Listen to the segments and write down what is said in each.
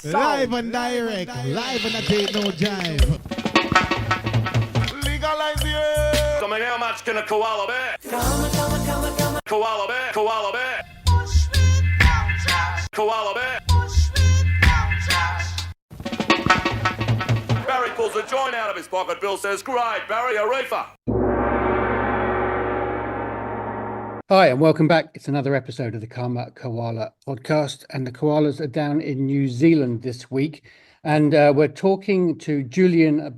Live and direct, live and I take no jive. Legalize it. I mean, how much can a koala bear? Koala bear, koala bear. Koala bear. Barry pulls a joint out of his pocket. Bill says, great, Barry, a reefer. Hi, and welcome back. It's another episode of the Karma Koala podcast, and the koalas are down in New Zealand this week. And we're talking to Julian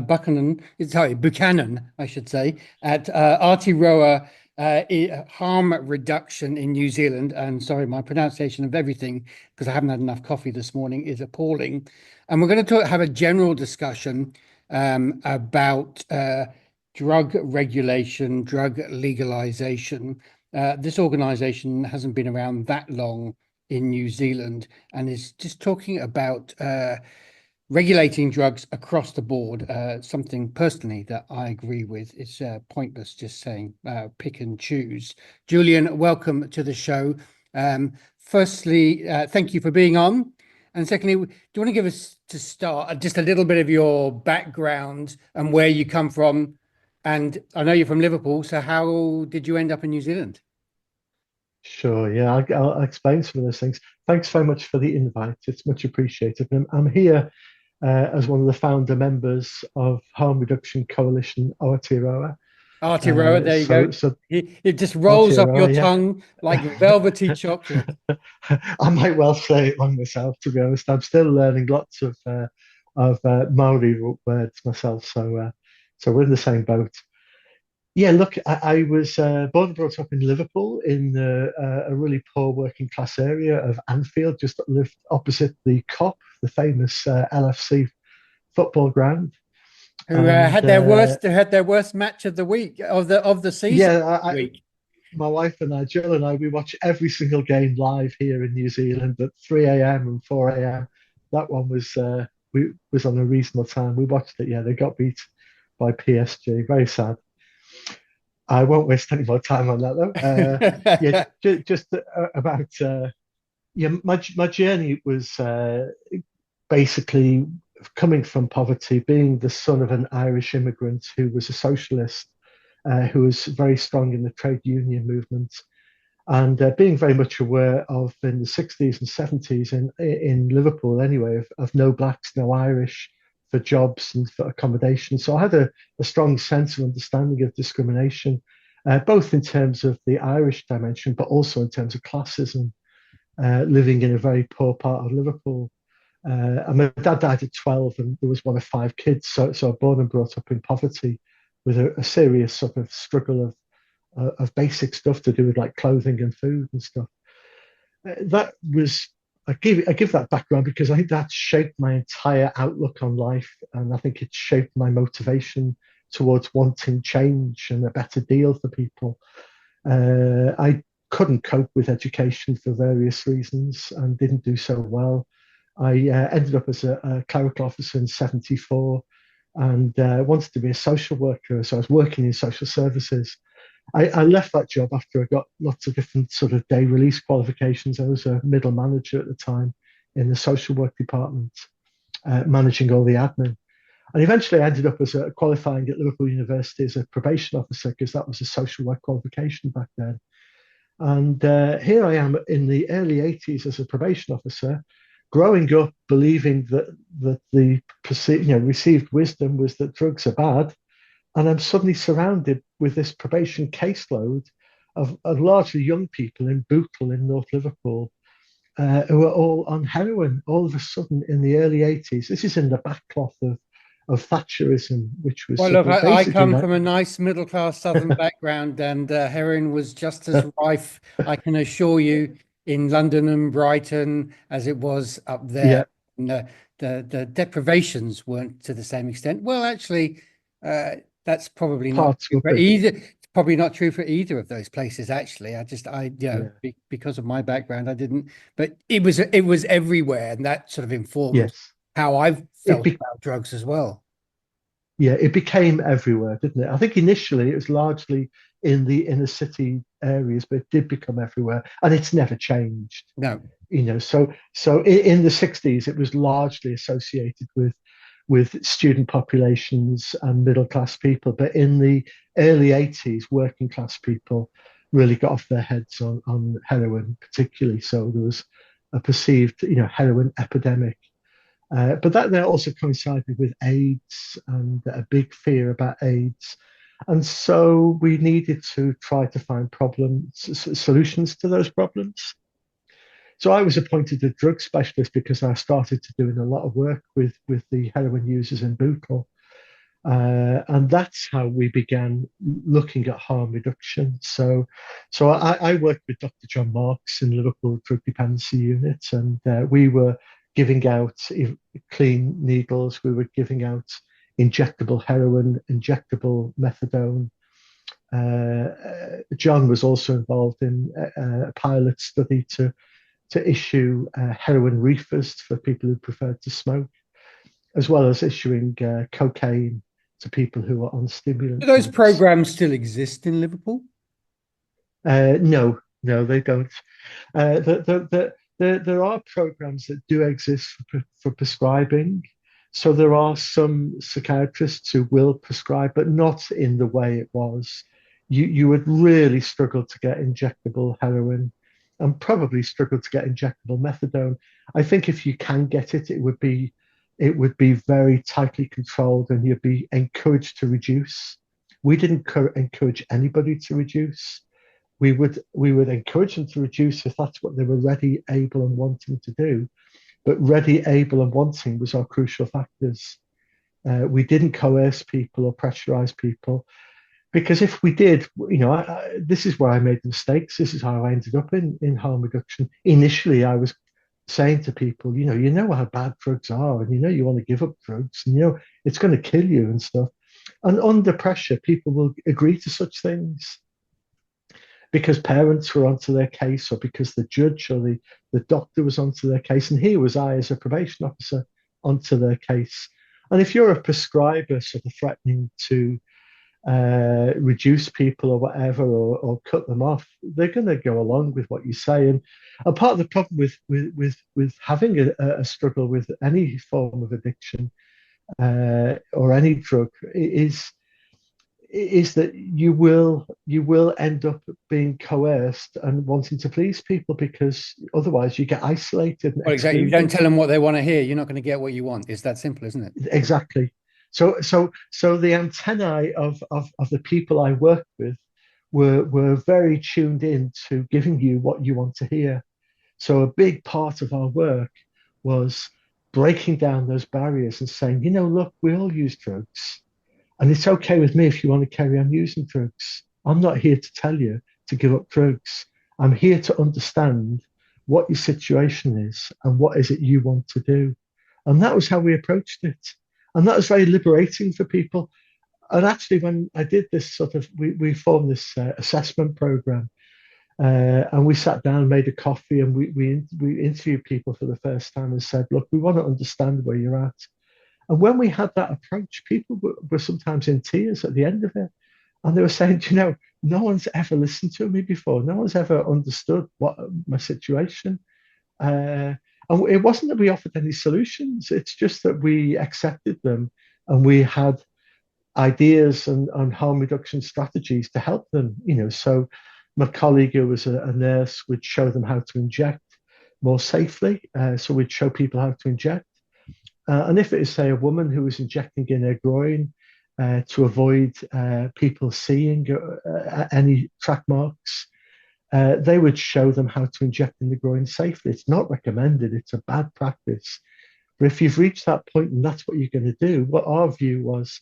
Buchanan, I should say, at Aotearoa harm reduction in New Zealand. And sorry, my pronunciation of everything, because I haven't had enough coffee this morning, is appalling. And we're going to have a general discussion about drug regulation, drug legalization. This organization hasn't been around that long in New Zealand and is just talking about regulating drugs across the board, something personally that I agree with. It's pointless just saying pick and choose. Julian, welcome to the show. Firstly, thank you for being on. And secondly, do you want to give us, to start, just a little bit of your background and where you come from? And I know you're from Liverpool, so how did you end up in New Zealand? Sure, yeah, I'll explain some of those things. Thanks very much for the invite. It's much appreciated. And I'm here as one of the founder members of Harm Reduction Coalition Aotearoa. Aotearoa, there you go. So it just rolls off your tongue like velvety chocolate. I might well say it wrong myself, to be honest. I'm still learning lots of Maori words myself, so we're in the same boat. Yeah, look, I was born and brought up in Liverpool in a really poor working class area of Anfield, just lived opposite the COP, the famous LFC football ground. Who had their worst match of the week of the season. Yeah, my wife and I, Jill and I, we watch every single game live here in New Zealand at 3 a.m. and 4 a.m. That one was was on a reasonable time. We watched it. Yeah, they got beat by PSG. Very sad. I won't waste any more time on that though. Yeah, just about my journey was basically coming from poverty, being the son of an Irish immigrant who was a socialist, who was very strong in the trade union movement, and being very much aware of, in the 60s and 70s in Liverpool anyway, of no blacks, no Irish for jobs and for accommodation. So I had a strong sense of understanding of discrimination, both in terms of the Irish dimension, but also in terms of classism, living in a very poor part of Liverpool. And my dad died at 12 and there was one of 5 kids. So I was born and brought up in poverty with a serious sort of struggle of basic stuff to do with like clothing and food and stuff. That was, I give that background because I think that shaped my entire outlook on life. And I think it shaped my motivation towards wanting change and a better deal for people. I couldn't cope with education for various reasons and didn't do so well. I ended up as a clerical officer in 74 and wanted to be a social worker. So I was working in social services. I left that job after I got lots of different sort of day release qualifications. I was a middle manager at the time in the social work department, managing all the admin. And eventually I ended up as qualifying at Liverpool University as a probation officer, because that was a social work qualification back then. And here I am in the early 80s as a probation officer, growing up believing that the received wisdom was that drugs are bad. And I'm suddenly surrounded with this probation caseload of largely young people in Bootle in North Liverpool who are all on heroin all of a sudden in the early 80s. This is in the backcloth of Thatcherism, which was... Well, look, I come from a nice middle-class southern background, and heroin was just as rife, I can assure you, in London and Brighton as it was up there. Yeah. And, the deprivations weren't to the same extent. Well, actually... that's probably not true for either. It's probably not true for either of those places. Actually, because of my background, I didn't. But it was everywhere, and that sort of informed how I've felt about drugs as well. Yeah, it became everywhere, didn't it? I think initially it was largely in the inner city areas, but it did become everywhere, and it's never changed. No, So in the 60s, it was largely associated with student populations and middle class people. But in the early 80s, working class people really got off their heads on heroin, particularly. So there was a perceived, heroin epidemic. But that then also coincided with AIDS and a big fear about AIDS. And so we needed to try to find solutions to those problems. So I was appointed a drug specialist because I started to doing a lot of work with the heroin users in Bootle. And that's how we began looking at harm reduction. So I worked with Dr. John Marks in Liverpool Drug Dependency Unit, and we were giving out clean needles. We were giving out injectable heroin, injectable methadone. John was also involved in a pilot study to issue heroin reefers for people who preferred to smoke, as well as issuing cocaine to people who are on stimulants. Do those programs still exist in Liverpool? No, they don't. There are programs that do exist for prescribing. So there are some psychiatrists who will prescribe, but not in the way it was. You would really struggle to get injectable heroin, and probably struggle to get injectable methadone. I think if you can get it, it would be very tightly controlled, and you'd be encouraged to reduce. We didn't encourage anybody to reduce. We would encourage them to reduce if that's what they were ready, able, and wanting to do. But ready, able, and wanting was our crucial factors. We didn't coerce people or pressurize people, because if we did, this is where I made the mistakes. This is how I ended up in harm reduction. Initially, I was saying to people, you know how bad drugs are, and you want to give up drugs, and it's going to kill you and stuff. And under pressure, people will agree to such things because parents were onto their case, or because the judge or the doctor was onto their case. And here was I, as a probation officer, onto their case. And if you're a prescriber sort of threatening to reduce people or whatever, or cut them off, they're going to go along with what you say. And part of the problem with having a struggle with any form of addiction or any drug is that you will end up being coerced and wanting to please people, because otherwise you get isolated. And exactly. You don't tell them what they want to hear, you're not going to get what you want. It's that simple, isn't it? Exactly. So the antennae of the people I worked with were very tuned in to giving you what you want to hear. So a big part of our work was breaking down those barriers and saying, look, we all use drugs, and it's okay with me if you want to carry on using drugs. I'm not here to tell you to give up drugs. I'm here to understand what your situation is and what is it you want to do. And that was how we approached it. And that was very liberating for people. And actually, when I did this we formed this assessment program, and we sat down, made a coffee, and we interviewed people for the first time and said, look, we want to understand where you're at. And when we had that approach, people were sometimes in tears at the end of it. And they were saying, no one's ever listened to me before. No one's ever understood what my situation. And it wasn't that we offered any solutions. It's just that we accepted them, and we had ideas and harm reduction strategies to help them. So my colleague, who was a nurse, would show them how to inject more safely. So we'd show people how to inject. And if it is, say, a woman who was injecting in her groin to avoid people seeing any track marks, they would show them how to inject in the groin safely. It's not recommended. It's a bad practice. But if you've reached that point and that's what you're going to do, what our view was,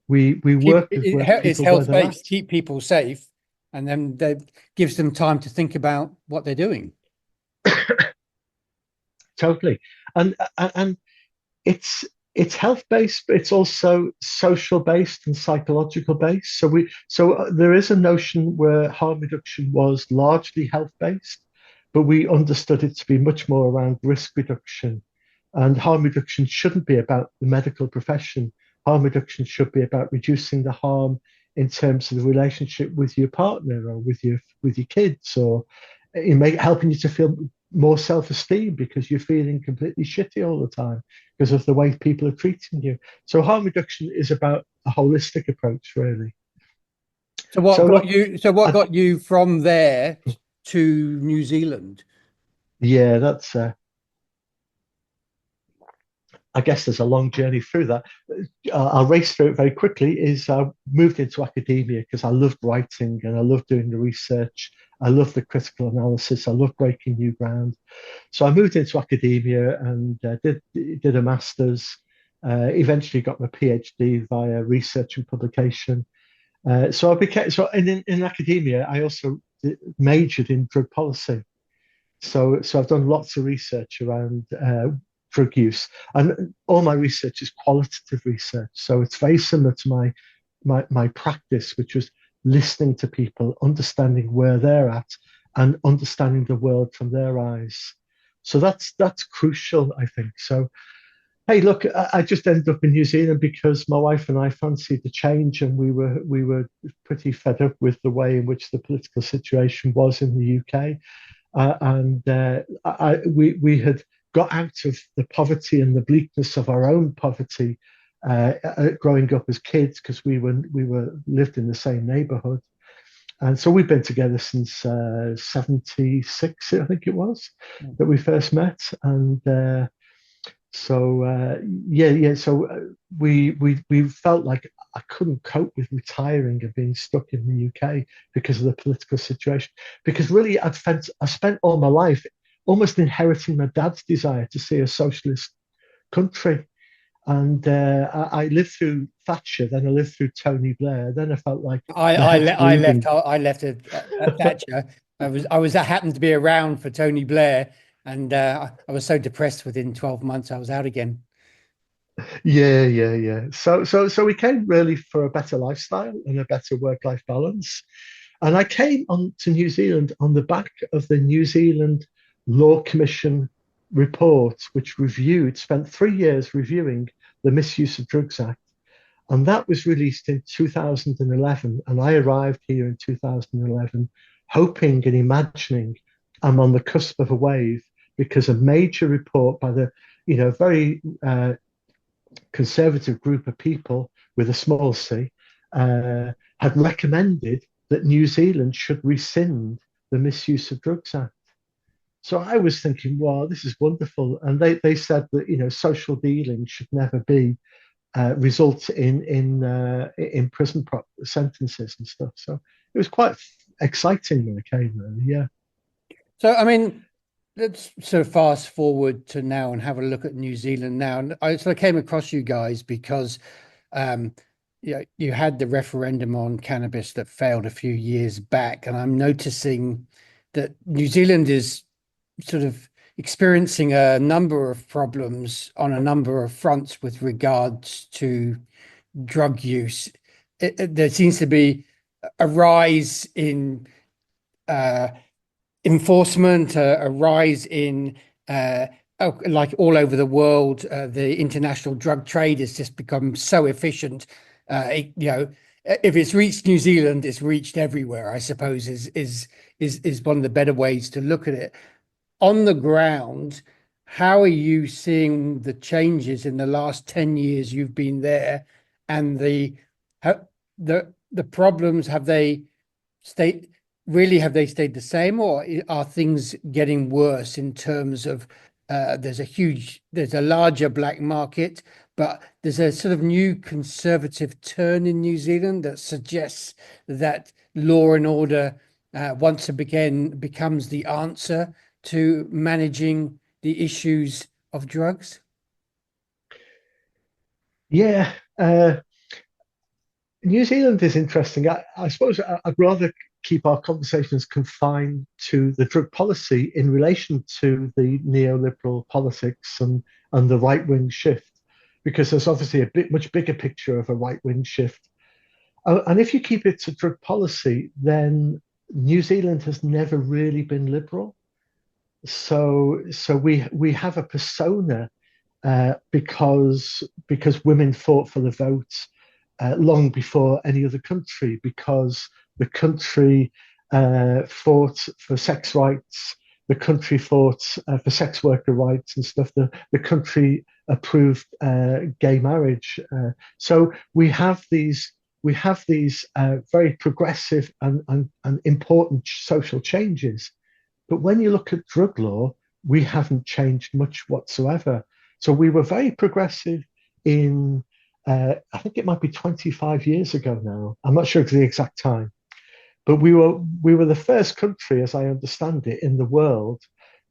we work with it's health-based, keep people safe, and then that gives them time to think about what they're doing. Totally. And it's health-based, but it's also social-based and psychological-based. So there is a notion where harm reduction was largely health-based, but we understood it to be much more around risk reduction. And harm reduction shouldn't be about the medical profession. Harm reduction should be about reducing the harm in terms of the relationship with your partner, or with your kids, or helping you to feel more self-esteem because you're feeling completely shitty all the time because of the way people are treating you. So harm reduction is about a holistic approach, really. So what So got look, you? So what got you from there to New Zealand? yeah, that's. I guess there's a long journey through that. I'll race through it very quickly. Is I moved into academia because I loved writing and I loved doing the research. I love the critical analysis. I love breaking new ground. So I moved into academia and did a master's. Eventually got my PhD via research and publication. So I became in academia. I also majored in drug policy. So I've done lots of research around drug use, and all my research is qualitative research. So it's very similar to my practice, which was listening to people, understanding where they're at, and understanding the world from their eyes. So that's crucial, I think. So hey, look, I just ended up in New Zealand because my wife and I fancied the change, and we were pretty fed up with the way in which the political situation was in the UK. We had got out of the poverty and the bleakness of our own poverty growing up as kids because we were lived in the same neighbourhood, and so we've been together since '76, I think it was, that we first met, and yeah. So we felt like I couldn't cope with retiring and being stuck in the UK because of the political situation. Because really, I spent all my life almost inheriting my dad's desire to see a socialist country. And I lived through Thatcher, then I lived through Tony Blair. Then I felt like my head's bleeding. I left at Thatcher. I happened to be around for Tony Blair, and I was so depressed within 12 months I was out again. Yeah. So we came really for a better lifestyle and a better work-life balance. And I came on to New Zealand on the back of the New Zealand Law Commission report, which spent 3 years reviewing the Misuse of Drugs Act. And that was released in 2011. And I arrived here in 2011, hoping and imagining I'm on the cusp of a wave because a major report by the, very conservative group of people with a small c had recommended that New Zealand should rescind the Misuse of Drugs Act. So I was thinking, wow, this is wonderful. And they said that social dealing should never be result in prison sentences and stuff. So it was quite exciting when I came, really. Yeah. So I mean, let's sort of fast forward to now and have a look at New Zealand now. And I sort of came across you guys because you had the referendum on cannabis that failed a few years back, and I'm noticing that New Zealand is sort of experiencing a number of problems on a number of fronts with regards to drug use. There seems to be a rise in enforcement, a rise in like all over the world, the international drug trade has just become so efficient. If it's reached New Zealand, it's reached everywhere, I suppose, is one of the better ways to look at it. On the ground, how are you seeing the changes in the last 10 years you've been there, and the problems? Have they stayed the same, or are things getting worse in terms of there's a larger black market, but there's a sort of new conservative turn in New Zealand that suggests that law and order once again becomes the answer to managing the issues of drugs? Yeah. New Zealand is interesting. I suppose I'd rather keep our conversations confined to the drug policy in relation to the neoliberal politics and the right wing shift, because there's obviously a much bigger picture of a right wing shift. And if you keep it to drug policy, then New Zealand has never really been liberal. So we have a persona because women fought for the vote long before any other country, because the country fought for sex rights The country fought for sex worker rights and stuff. The country approved gay marriage. So we have these very progressive and important social changes. But when you look at drug law, we haven't changed much whatsoever. So we were very progressive in, I think it might be 25 years ago now. I'm not sure the exact time, but we were the first country, as I understand it, in the world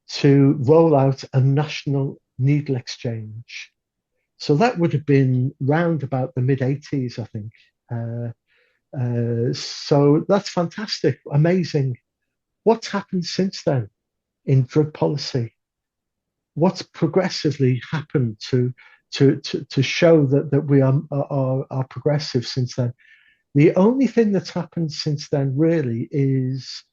to roll out a national needle exchange. So that would have been round about the mid 80s, I think. So that's fantastic, amazing. What's happened since then in drug policy? What's progressively happened to show that we are progressive since then? The only thing that's happened since then really is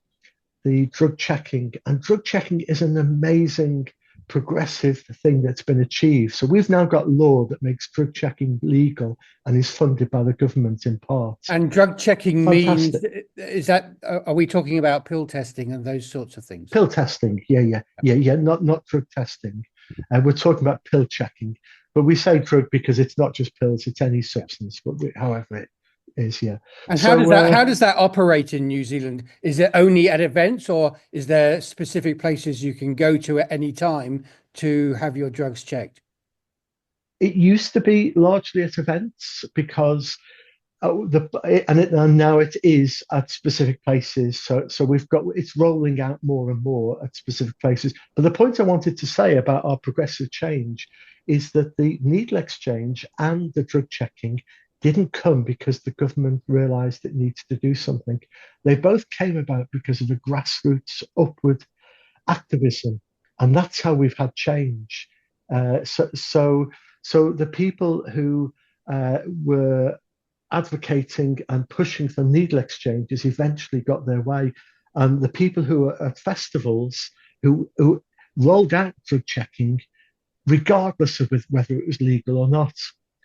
the drug checking, and drug checking is an amazing progressive thing that's been achieved. So we've now got law that makes drug checking legal and is funded by the government in part. And drug checking means, Fantastic. are we talking about pill testing and those sorts of things? Pill testing, yeah. Not drug testing. We're talking about pill checking, but we say drug because it's not just pills; it's any substance. But however it is, yeah. And So, how does that operate in New Zealand? Is it only at events, or is there specific places you can go to at any time to have your drugs checked? It used to be largely at events because and now it is at specific places. So we've got, it's rolling out more and more at specific places. But the point I wanted to say about our progressive change is that the needle exchange and the drug checking didn't come because the government realized it needs to do something. They both came about because of a grassroots upward activism, and that's how we've had change. So the people who were advocating and pushing for needle exchanges eventually got their way, and the people who were at festivals who rolled out drug checking, regardless of whether it was legal or not.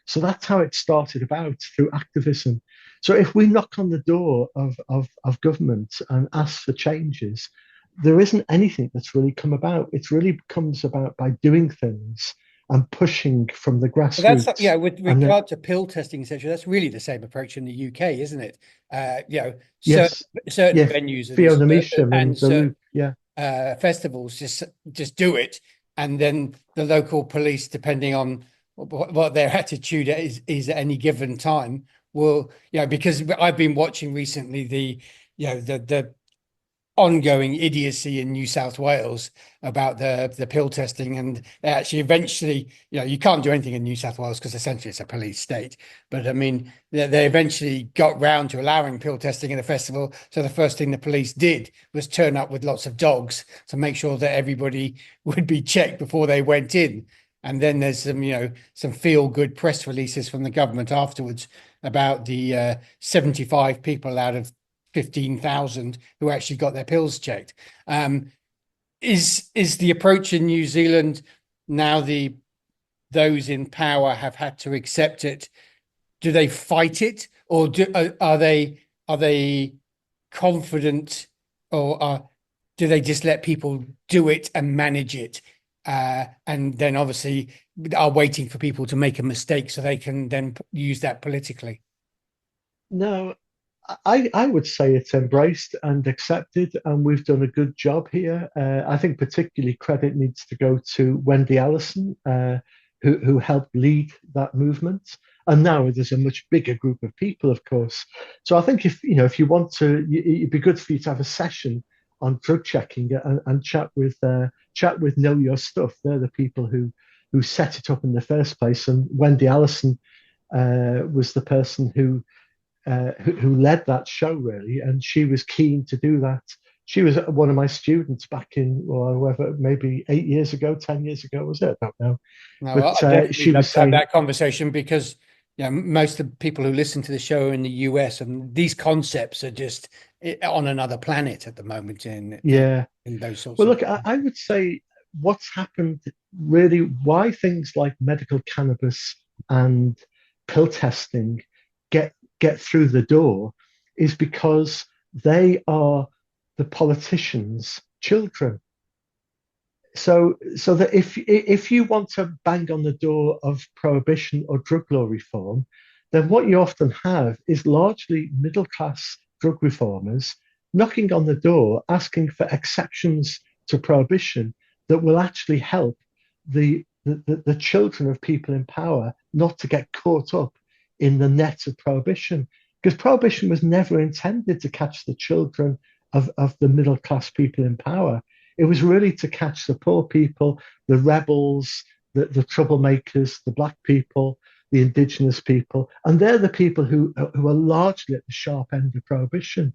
So that's how it started about, through activism. So if we knock on the door of government and ask for changes, there isn't anything that's really come about. It really comes about by doing things and pushing from the grassroots. That's, with regard to pill testing, etc., that's really the same approach in the UK, isn't it? Yes, certain venues Fiona Measham and certain festivals just do it, and then the local police, depending on what their attitude is at any given time, will, because I've been watching recently the ongoing idiocy in New South Wales about the pill testing, and they actually eventually, you can't do anything in New South Wales because essentially it's a police state, but I mean they eventually got round to allowing pill testing in a festival. So the first thing the police did was turn up with lots of dogs to make sure that everybody would be checked before they went in. And then there's some feel good press releases from the government afterwards about the 75 people out of 15,000 who actually got their pills checked. Is the approach in New Zealand now, those in power have had to accept it? Do they fight it, or are they confident, or do they just let people do it and manage it, and then obviously are waiting for people to make a mistake so they can then use that politically? No, I would say it's embraced and accepted, and we've done a good job here. I think particularly credit needs to go to Wendy Allison, who helped lead that movement. And now there's a much bigger group of people, of course. So I think if you want to, it'd be good for you to have a session on drug checking and chat with Know Your Stuff. They're the people who set it up in the first place. And Wendy Allison was the person who led that show, really, and she was keen to do that. She was one of my students back in, maybe 8 years ago, 10 years ago, was it? I don't know. No, But she was saying that conversation, because most of the people who listen to the show are in the US, and these concepts are just on another planet at the moment in those sorts well, of look, I would say what's happened, really, why things like medical cannabis and pill testing get through the door is because they are the politicians' children. so that if you want to bang on the door of prohibition or drug law reform, then what you often have is largely middle class drug reformers knocking on the door asking for exceptions to prohibition that will actually help the children of people in power not to get caught up in the net of prohibition. Because prohibition was never intended to catch the children of the middle class people in power. It was really to catch the poor people, the rebels, the troublemakers, the black people, the indigenous people. And they're the people who are largely at the sharp end of prohibition.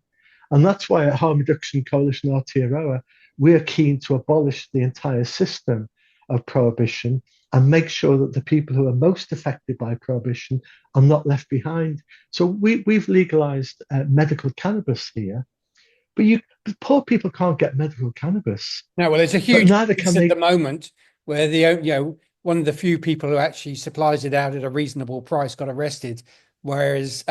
And that's why at Harm Reduction Coalition Aotearoa, we're keen to abolish the entire system of prohibition and make sure that the people who are most affected by prohibition are not left behind. So we've legalized medical cannabis here, but poor people can't get medical cannabis. No, well, it's a But huge neither piece can at they. the moment where one of the few people who actually supplies it out at a reasonable price got arrested, whereas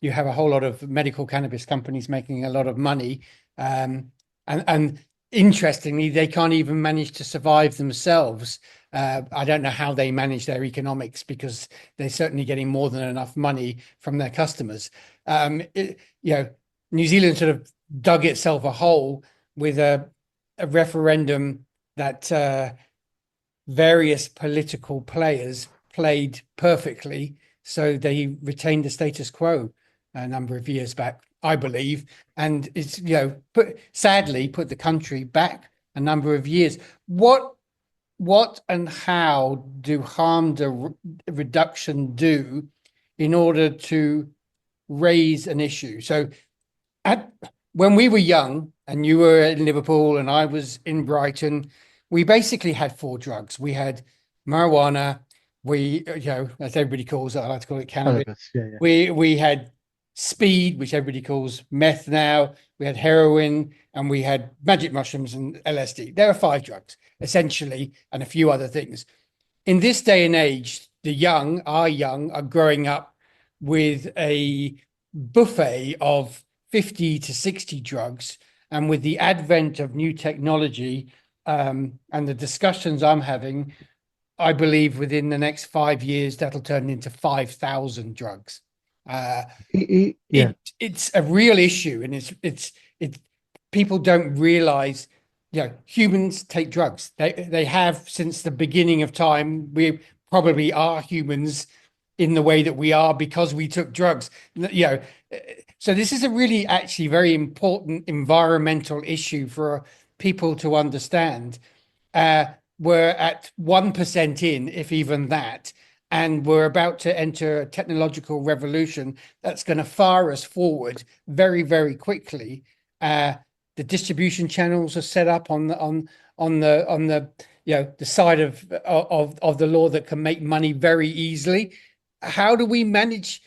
you have a whole lot of medical cannabis companies making a lot of money, and interestingly, they can't even manage to survive themselves. I don't know how they manage their economics because they're certainly getting more than enough money from their customers. New Zealand sort of dug itself a hole with a referendum that various political players played perfectly, so they retained the status quo a number of years back, I believe, and it's sadly put the country back a number of years. What and how do harm reduction do in order to raise an issue? So when we were young and you were in Liverpool and I was in Brighton, we basically had four drugs. We had marijuana, as everybody calls it, I like to call it cannabis. Yeah. We had speed, which everybody calls meth now. We had heroin and we had magic mushrooms and LSD. There are five drugs, essentially, and a few other things. In this day and age, the young are growing up with a buffet of 50 to 60 drugs. And with the advent of new technology and the discussions I'm having, I believe within the next 5 years, that'll turn into 5,000 drugs. It's a real issue. And it's people don't realize, humans take drugs. They have since the beginning of time. We probably are humans in the way that we are because we took drugs. So this is a really actually very important environmental issue for people to understand. We're at 1% in, if even that, and we're about to enter a technological revolution that's going to fire us forward very, very quickly. The distribution channels are set up on the side of the law that can make money very easily. How do we manage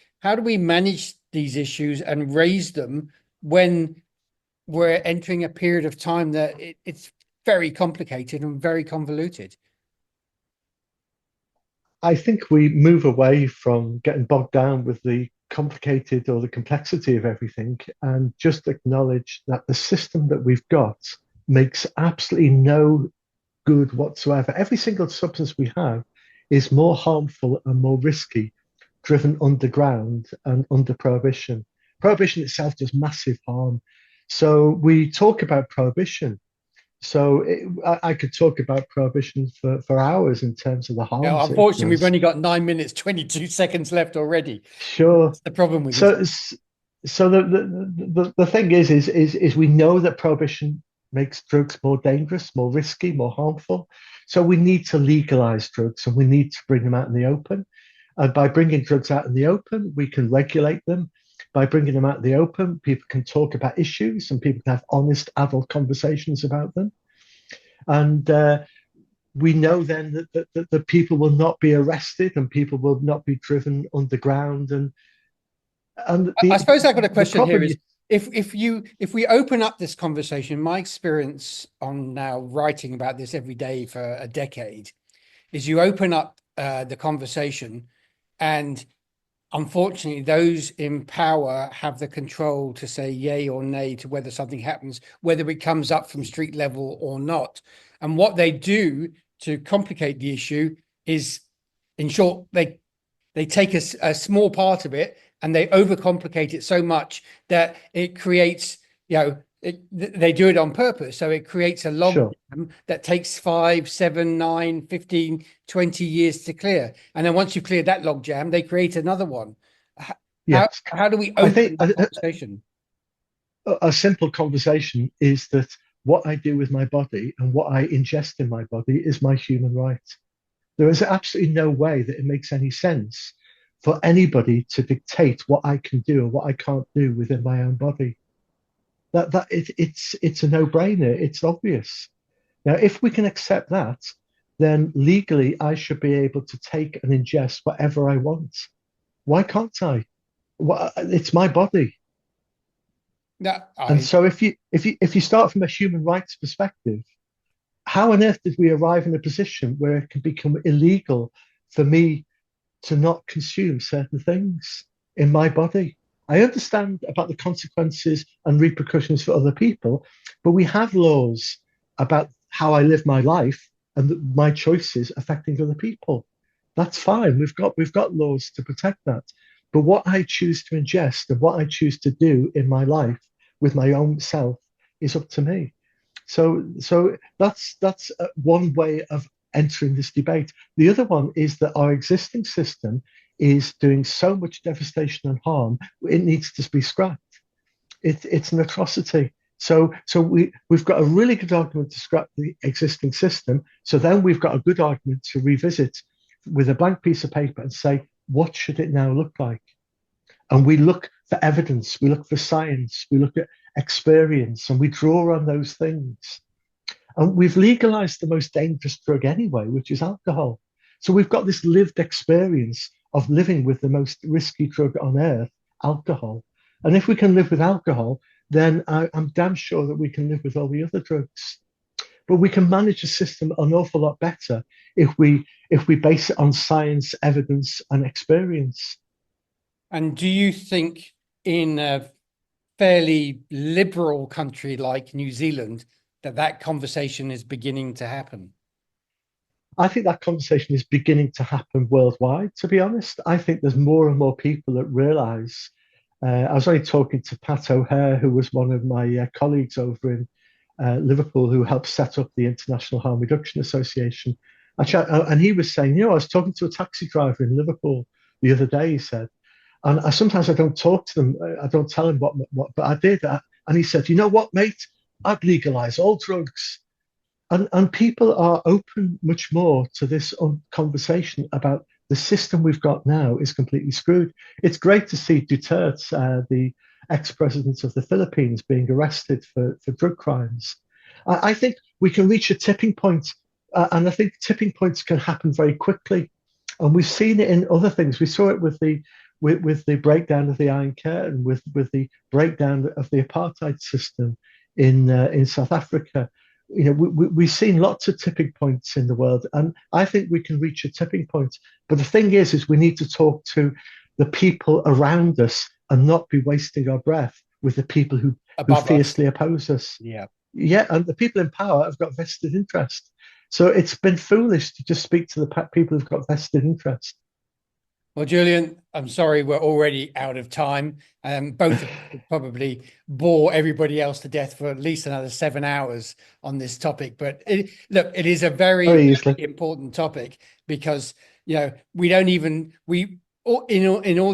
these issues and raise them when we're entering a period of time that it's very complicated and very convoluted? I think we move away from getting bogged down with the complicated or the complexity of everything and just acknowledge that the system that we've got makes absolutely no good whatsoever. Every single substance we have is more harmful and more risky driven underground and under prohibition. Prohibition itself does massive harm. So we talk about prohibition. So I could talk about prohibition for hours in terms of the harms. Unfortunately, we've only got 9 minutes, 22 seconds left already. Sure. That's the problem with this. So the thing is we know that prohibition makes drugs more dangerous, more risky, more harmful. So we need to legalize drugs and we need to bring them out in the open. And by bringing drugs out in the open, we can regulate them. By bringing them out in the open, people can talk about issues and people can have honest adult conversations about them. And we know then that the people will not be arrested and people will not be driven underground. I suppose I've got a question here is, if we open up this conversation, my experience on now writing about this every day for a decade is you open up the conversation and unfortunately those in power have the control to say yay or nay to whether something happens, whether it comes up from street level or not. And what they do to complicate the issue is, in short, they take a small part of it and they overcomplicate it so much that it creates, they do it on purpose. So it creates a log jam that takes 5, 7, 9, 15, 20 years to clear. And then once you've cleared that log jam, they create another one. Yes. How do we open that conversation? A simple conversation is that what I do with my body and what I ingest in my body is my human right. There is absolutely no way that it makes any sense for anybody to dictate what I can do and what I can't do within my own body. It's a no-brainer. It's obvious. Now, if we can accept that, then legally I should be able to take and ingest whatever I want. Why can't I? Well, it's my body. And so if you start from a human rights perspective, how on earth did we arrive in a position where it can become illegal for me to not consume certain things in my body? I understand about the consequences and repercussions for other people, but we have laws about how I live my life and my choices affecting other people. That's fine. We've got laws to protect that. But what I choose to ingest and what I choose to do in my life with my own self is up to me. So that's one way of entering this debate. The other one is that our existing system is doing so much devastation and harm, it needs to be scrapped. It's an atrocity. So we've got a really good argument to scrap the existing system. So then we've got a good argument to revisit with a blank piece of paper and say, what should it now look like? And we look for evidence, we look for science, we look at experience, and we draw on those things. And we've legalized the most dangerous drug anyway, which is alcohol. So we've got this lived experience of living with the most risky drug on earth, alcohol. And if we can live with alcohol, then I'm damn sure that we can live with all the other drugs. But we can manage the system an awful lot better if we base it on science, evidence, and experience. And do you think in a fairly liberal country like New Zealand that conversation is beginning to happen? I think that conversation is beginning to happen worldwide, to be honest. I think there's more and more people that realize. I was only talking to Pat O'Hare, who was one of my colleagues over in Liverpool, who helped set up the International Harm Reduction Association. And he was saying, I was talking to a taxi driver in Liverpool the other day, he said, and sometimes I don't talk to them. I don't tell him what but I did. And he said, you know what, mate? I'd legalize all drugs. And people are open much more to this conversation about the system we've got now is completely screwed. It's great to see Duterte, the ex-president of the Philippines, being arrested for drug crimes. I think we can reach a tipping point, and I think tipping points can happen very quickly. And we've seen it in other things. We saw it with the breakdown of the Iron Curtain, with the breakdown of the apartheid system in South Africa. We've seen lots of tipping points in the world, and I think we can reach a tipping point. But the thing is we need to talk to the people around us and not be wasting our breath with the people who fiercely oppose us. Yeah, and the people in power have got vested interest. So it's been foolish to just speak to the people who've got vested interest. Well, Julian, I'm sorry, we're already out of time. Both would probably bore everybody else to death for at least another 7 hours on this topic. But it is a very important topic because, we don't even, in all